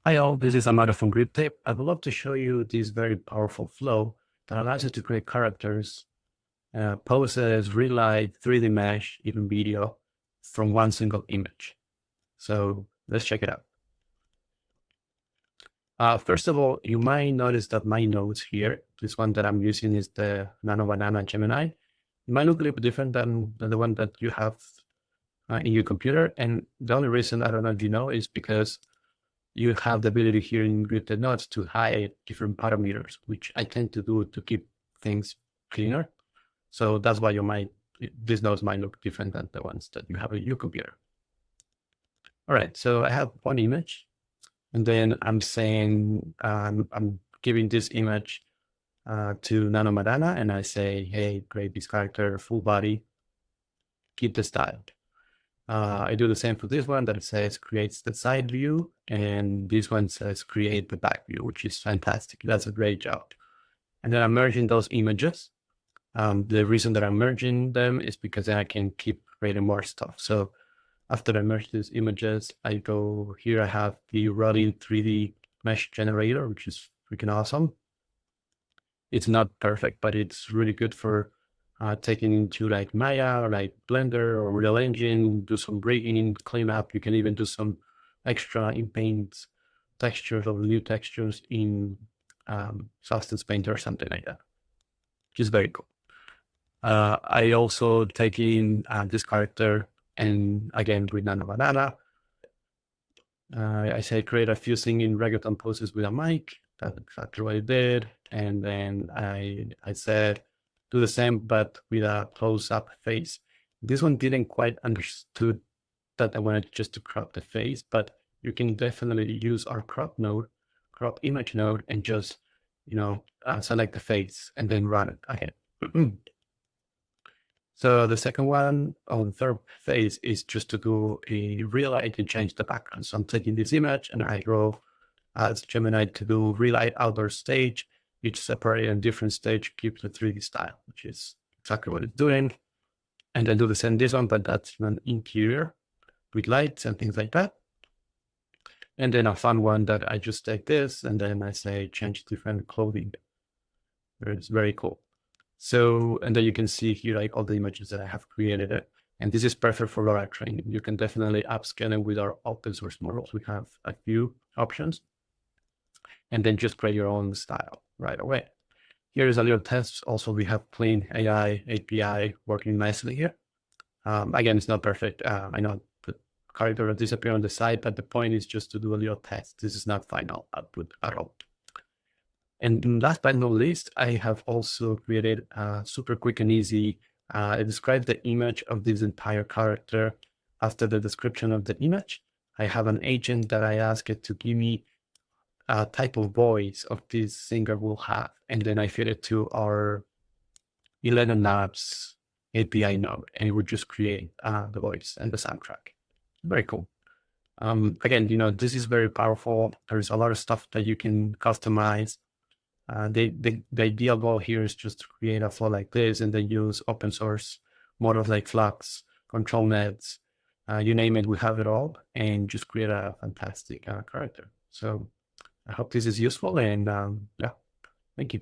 Hi all, this is Amado from Griptape. I would love to show you this very powerful flow that allows you to create characters, poses, relight, 3D mesh, even video from one single image. So let's check it out. First of all, you might notice that my nodes here, this one that I'm using is the Nano Banana Gemini. It might look a little bit different than the one that you have in your computer. And the only reason, I don't know if you know, is because you have the ability here in Griptape nodes to hide different parameters, which I tend to do to keep things cleaner. So that's why these nodes might look different than the ones that you have in your computer. All right, so I have one image, and then I'm saying, I'm giving this image to Nano Banana, and I say, hey, create this character, full body, keep the style. I do the same for this one that says creates the side view, and this one says create the back view, which is fantastic. That's a great job. And then I'm merging those images. The reason that I'm merging them is because then I can keep creating more stuff. So after I merge these images, I go here, I have the Relighting 3D mesh generator, which is freaking awesome. It's not perfect, but it's really good for taking into like Maya or like Blender or Real Engine, do some breaking, clean up. You can even do some extra in Paint textures or new textures in Substance Painter or something like that, which is very cool. I also take in this character, and again with Nano Banana, I say create a few singing reggaeton poses with a mic. That's exactly what I did. And then I said, do the same, but with a close-up face. This one didn't quite understood that I wanted just to crop the face, but you can definitely use our crop image node, and just, select the face and then run it again. So the second one, or the third phase, is just to do a relight and change the background. So I'm taking this image and I go as Gemini to do relight outdoor stage, each separate and different stage, keep the 3D style, which is exactly what it's doing. And then do the same this one, but that's an interior with lights and things like that. And then a fun one that I just take this and then I say change different clothing. It's very cool. So, and then you can see here like all the images that I have created. And this is perfect for LoRa training. You can definitely upscale it with our open source models. We have a few options. And then just create your own style right away. Here is a little test. Also, we have Clean AI API working nicely here. Again, it's not perfect. I know the character will disappear on the side, but the point is just to do a little test. This is not final output at all. And last but not least, I have also created a super quick and easy. I describe the image of this entire character. After the description of the image, I have an agent that I ask it to give me a type of voice of this singer will have, and then I feed it to our Eleanor Knaps API node, and it would just create the voice and the soundtrack. Very cool. Again, this is very powerful. There's a lot of stuff that you can customize. The ideal goal here is just to create a flow like this and then use open source models like Flux, ControlNets, you name it, we have it all, and just create a fantastic character. So I hope this is useful, and yeah, thank you.